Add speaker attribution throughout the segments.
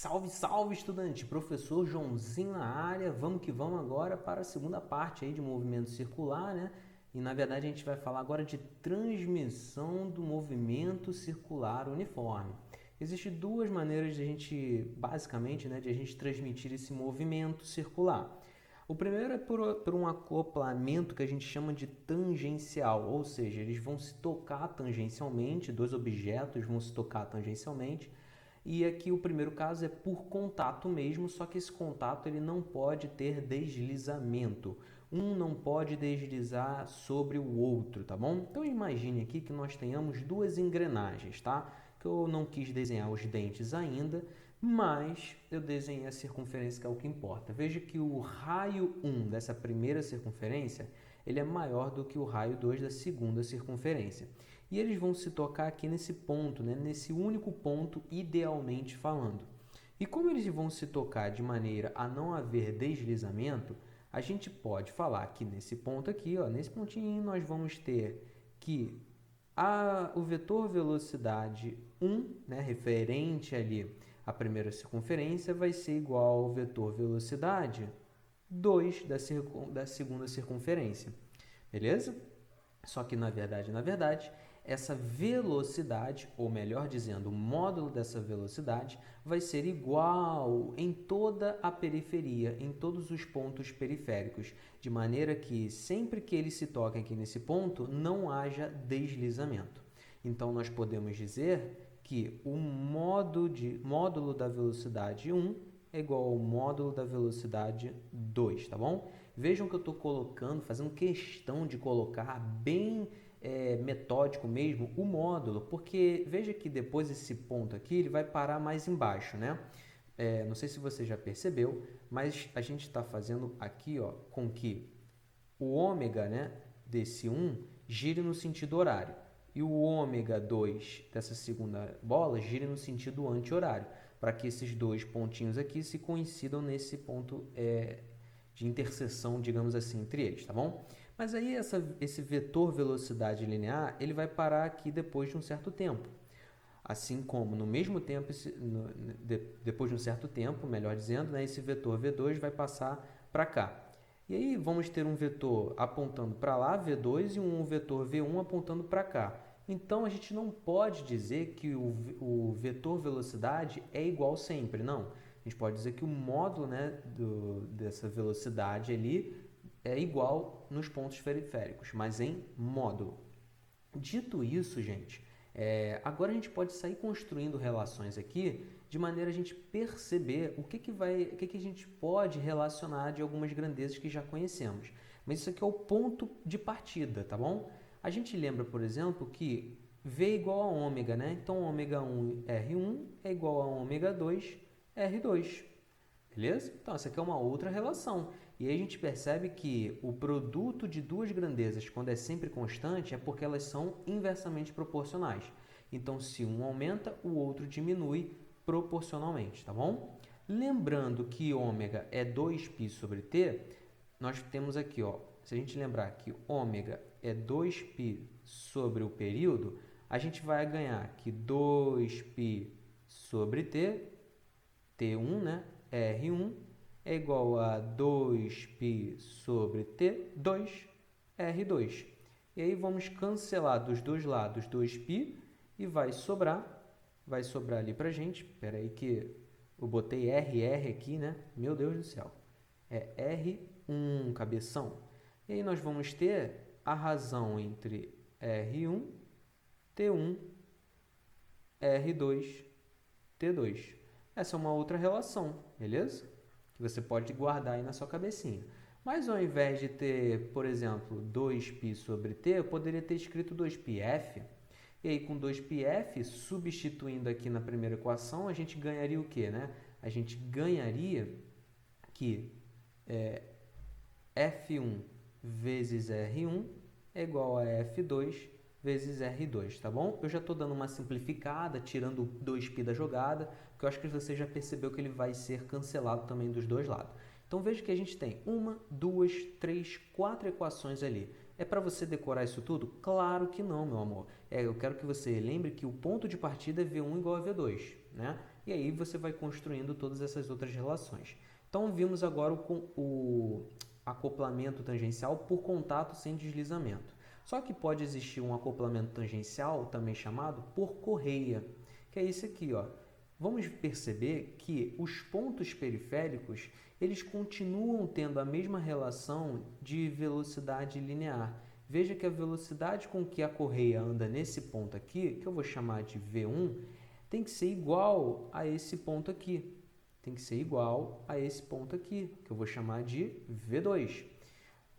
Speaker 1: Salve, salve, estudante! Professor Joãozinho na área. Vamos que vamos agora para a segunda parte aí de movimento circular, né? E na verdade a gente vai falar agora de transmissão do movimento circular uniforme. Existem duas maneiras de a gente, basicamente, né, de a gente transmitir esse movimento circular. O primeiro é por um acoplamento que a gente chama de tangencial, ou seja, eles vão se tocar tangencialmente, dois objetos vão se tocar tangencialmente. E aqui o primeiro caso é por contato mesmo, só que esse contato ele não pode ter deslizamento. Um não pode deslizar sobre o outro, tá bom? Então imagine aqui que nós tenhamos duas engrenagens, tá? Que eu não quis desenhar os dentes ainda, mas eu desenhei a circunferência, que é o que importa. Veja que o raio 1 dessa primeira circunferência, ele é maior do que o raio 2 da segunda circunferência. E eles vão se tocar aqui nesse ponto, né? Nesse único ponto, idealmente falando. E como eles vão se tocar de maneira a não haver deslizamento, a gente pode falar que nesse ponto aqui, ó, nesse pontinho, nós vamos ter que o vetor velocidade 1, né, referente ali à primeira circunferência, vai ser igual ao vetor velocidade 2 da segunda circunferência. Beleza? Só que na verdade, essa velocidade, ou melhor dizendo, o módulo dessa velocidade, vai ser igual em toda a periferia, em todos os pontos periféricos, de maneira que sempre que eles se toquem aqui nesse ponto, não haja deslizamento. Então nós podemos dizer que o módulo da velocidade 1 é igual ao módulo da velocidade 2, tá bom? Vejam que eu estou colocando, fazendo questão de colocar bem metódico mesmo o módulo, porque veja que depois esse ponto aqui ele vai parar mais embaixo, né? Não sei se você já percebeu, mas a gente está fazendo aqui, ó, com que o ômega, né, desse 1 gire no sentido horário e o ômega 2 dessa segunda bola gire no sentido anti-horário, para que esses dois pontinhos aqui se coincidam nesse ponto de interseção, digamos assim, entre eles, tá bom? Mas aí esse vetor velocidade linear, ele vai parar aqui depois de um certo tempo. Assim como no mesmo tempo, depois de um certo tempo, melhor dizendo, né, esse vetor V2 vai passar para cá. E aí vamos ter um vetor apontando para lá, V2, e um vetor V1 apontando para cá. Então a gente não pode dizer que o vetor velocidade é igual sempre, não. A gente pode dizer que o módulo, né, dessa velocidade ali é igual nos pontos periféricos, mas em módulo. Dito isso, gente, agora a gente pode sair construindo relações aqui de maneira a gente perceber o que a gente pode relacionar de algumas grandezas que já conhecemos. Mas isso aqui é o ponto de partida, tá bom? A gente lembra, por exemplo, que V é igual a ômega, né? Então, ômega 1 R1 é igual a ômega 2 R2. Beleza? Então, essa aqui é uma outra relação. E aí a gente percebe que o produto de duas grandezas, quando é sempre constante, é porque elas são inversamente proporcionais. Então, se um aumenta, o outro diminui proporcionalmente, tá bom? Lembrando que ômega é 2π sobre t, nós temos aqui, ó, se a gente lembrar que ômega é 2π sobre o período, a gente vai ganhar que 2π sobre t, T1, né, R1, é igual a 2π sobre T2, R2. E aí vamos cancelar dos dois lados 2π e vai sobrar ali pra gente. Espera aí que eu botei RR aqui, né? Meu Deus do céu. É R1, cabeção. E aí nós vamos ter a razão entre R1, T1, R2, T2. Essa é uma outra relação, beleza? Que você pode guardar aí na sua cabecinha. Mas ao invés de ter, por exemplo, 2π sobre t, eu poderia ter escrito 2πf. E aí com 2πf, substituindo aqui na primeira equação, a gente ganharia o quê, né? A gente ganharia que F1 vezes R1 é igual a F2 vezes R2, tá bom? Eu já estou dando uma simplificada, tirando 2π da jogada, porque eu acho que você já percebeu que ele vai ser cancelado também dos dois lados. Então veja que a gente tem 1, 2, 3, 4 equações ali. É para você decorar isso tudo? Claro que não, meu amor. Eu quero que você lembre que o ponto de partida é V1 igual a V2. né? E aí você vai construindo todas essas outras relações. Então, vimos agora o acoplamento tangencial por contato sem deslizamento. Só que pode existir um acoplamento tangencial, também chamado por correia, que é esse aqui, ó. Vamos perceber que os pontos periféricos, eles continuam tendo a mesma relação de velocidade linear. Veja que a velocidade com que a correia anda nesse ponto aqui, que eu vou chamar de V1, tem que ser igual a esse ponto aqui. Tem que ser igual a esse ponto aqui, que eu vou chamar de V2.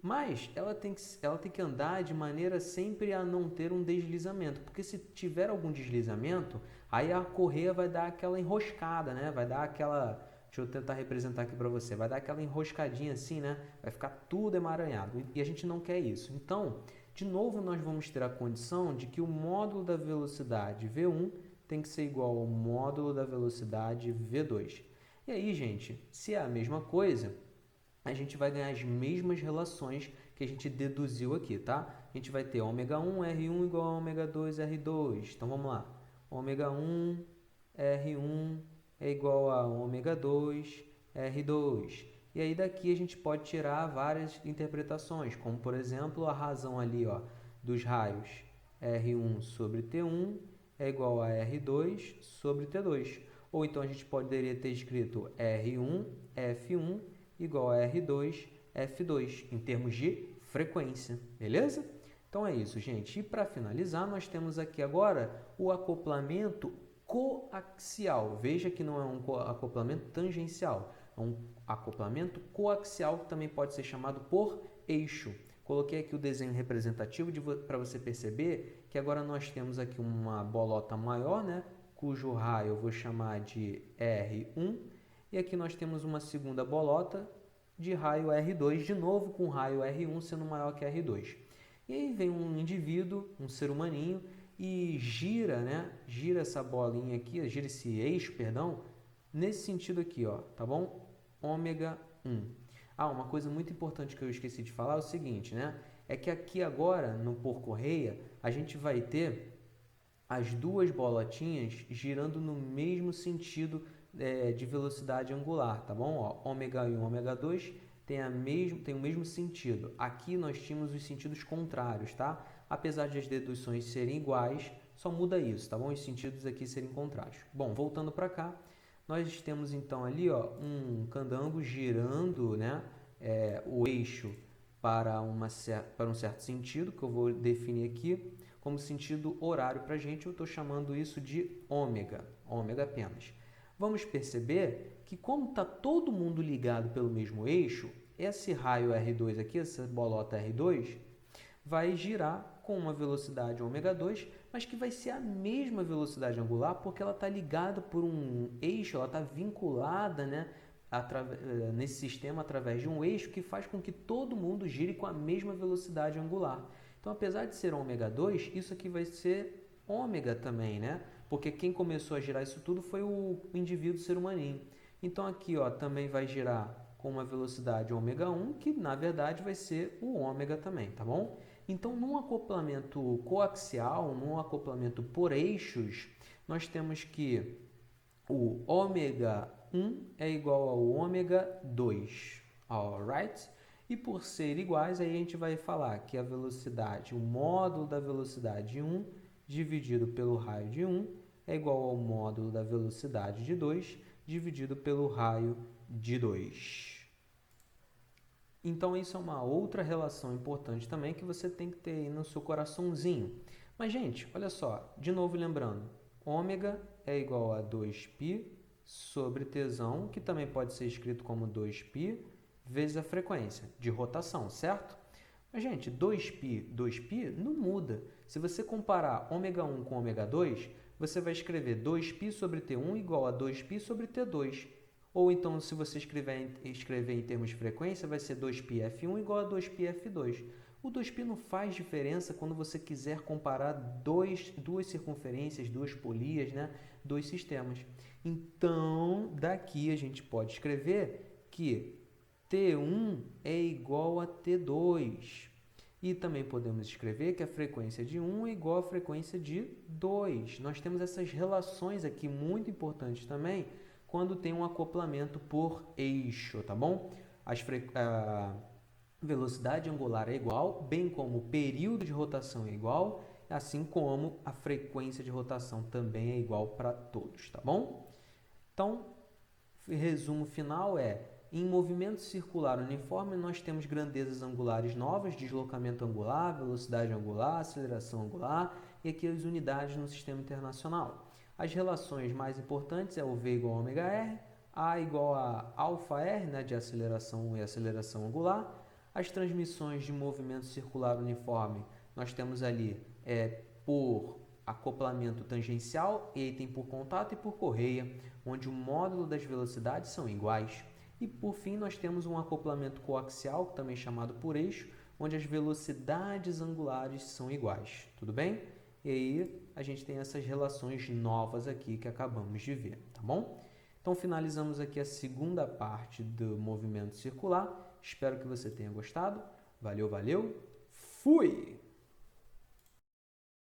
Speaker 1: Mas ela tem que andar de maneira sempre a não ter um deslizamento, porque se tiver algum deslizamento, aí a correia vai dar aquela enroscada, né? Vai dar aquela, deixa eu tentar representar aqui para você, vai dar aquela enroscadinha assim, né? Vai ficar tudo emaranhado e a gente não quer isso. Então, de novo, nós vamos ter a condição de que o módulo da velocidade V1 tem que ser igual ao módulo da velocidade V2. E aí, gente, se é a mesma coisa, a gente vai ganhar as mesmas relações que a gente deduziu aqui, tá? A gente vai ter ômega1 R1 igual a ômega2 R2. Então, vamos lá. Ômega1 R1 é igual a ômega2 R2. E aí, daqui a gente pode tirar várias interpretações, como, por exemplo, a razão ali, ó, dos raios R1 sobre T1 é igual a R2 sobre T2. Ou então, a gente poderia ter escrito R1 F1 igual a R2, F2, em termos de frequência, beleza? Então é isso, gente. E para finalizar, nós temos aqui agora o acoplamento coaxial. Veja que não é um acoplamento tangencial, é um acoplamento coaxial, que também pode ser chamado por eixo. Coloquei aqui o desenho representativo para você perceber que agora nós temos aqui uma bolota maior, né, cujo raio eu vou chamar de R1, e aqui nós temos uma segunda bolota de raio R2, de novo com raio R1 sendo maior que R2. E aí vem um indivíduo, um ser humaninho, e gira, né? Gira essa bolinha aqui, gira esse eixo, perdão, nesse sentido aqui, ó, tá bom? Ômega 1. Ah, uma coisa muito importante que eu esqueci de falar é o seguinte, né? É que aqui agora, no por correia, a gente vai ter as duas bolotinhas girando no mesmo sentido de velocidade angular, tá bom? Ó, ômega 1 e ômega 2 tem o mesmo sentido. Aqui nós tínhamos os sentidos contrários, tá? Apesar de as deduções serem iguais, só muda isso, tá bom? Os sentidos aqui serem contrários. Bom, voltando para cá, nós temos então ali, ó, um candango girando, né, o eixo para um certo sentido, que eu vou definir aqui como sentido horário para a gente. Eu estou chamando isso de ômega, ômega apenas. Vamos perceber que, como está todo mundo ligado pelo mesmo eixo, esse raio R2 aqui, essa bolota R2, vai girar com uma velocidade ômega 2, mas que vai ser a mesma velocidade angular, porque ela está ligada por um eixo, ela está vinculada, né, nesse sistema através de um eixo que faz com que todo mundo gire com a mesma velocidade angular. Então, apesar de ser ômega 2, isso aqui vai ser ômega também, né? Porque quem começou a girar isso tudo foi o indivíduo ser humaninho. Então, aqui, ó, também vai girar com uma velocidade ômega 1, que na verdade vai ser o ômega também, tá bom? Então, num acoplamento coaxial, num acoplamento por eixos, nós temos que o ômega 1 é igual ao ômega 2, alright? E por ser iguais, aí a gente vai falar que a velocidade, o módulo da velocidade 1 dividido pelo raio de 1 é igual ao módulo da velocidade de 2 dividido pelo raio de 2. Então, isso é uma outra relação importante também que você tem que ter aí no seu coraçãozinho. Mas, gente, olha só, de novo lembrando, ômega é igual a 2π sobre Tzão, que também pode ser escrito como 2π vezes a frequência de rotação, certo? Mas, gente, 2π não muda. Se você comparar ômega 1 com ômega 2, você vai escrever 2π sobre T1 igual a 2π sobre T2. Ou então, se você escrever em termos de frequência, vai ser 2πf1 igual a 2πf2. O 2π não faz diferença quando você quiser comparar duas circunferências, duas polias, né? Dois sistemas. Então, daqui a gente pode escrever que T1 é igual a T2. E também podemos escrever que a frequência de 1 é igual à frequência de 2. Nós temos essas relações aqui muito importantes também quando tem um acoplamento por eixo, tá bom? A velocidade angular é igual, bem como o período de rotação é igual, assim como a frequência de rotação também é igual para todos, tá bom? Então, resumo final é: em movimento circular uniforme, nós temos grandezas angulares novas, deslocamento angular, velocidade angular, aceleração angular e aqui as unidades no sistema internacional. As relações mais importantes é o V igual a ômega R, A igual a alfa R, né, de aceleração e aceleração angular. As transmissões de movimento circular uniforme, nós temos ali por acoplamento tangencial, e aí tem por contato e por correia, onde o módulo das velocidades são iguais. E por fim, nós temos um acoplamento coaxial, também chamado por eixo, onde as velocidades angulares são iguais. Tudo bem? E aí a gente tem essas relações novas aqui que acabamos de ver, tá bom? Então finalizamos aqui a segunda parte do movimento circular. Espero que você tenha gostado. Valeu, valeu. Fui!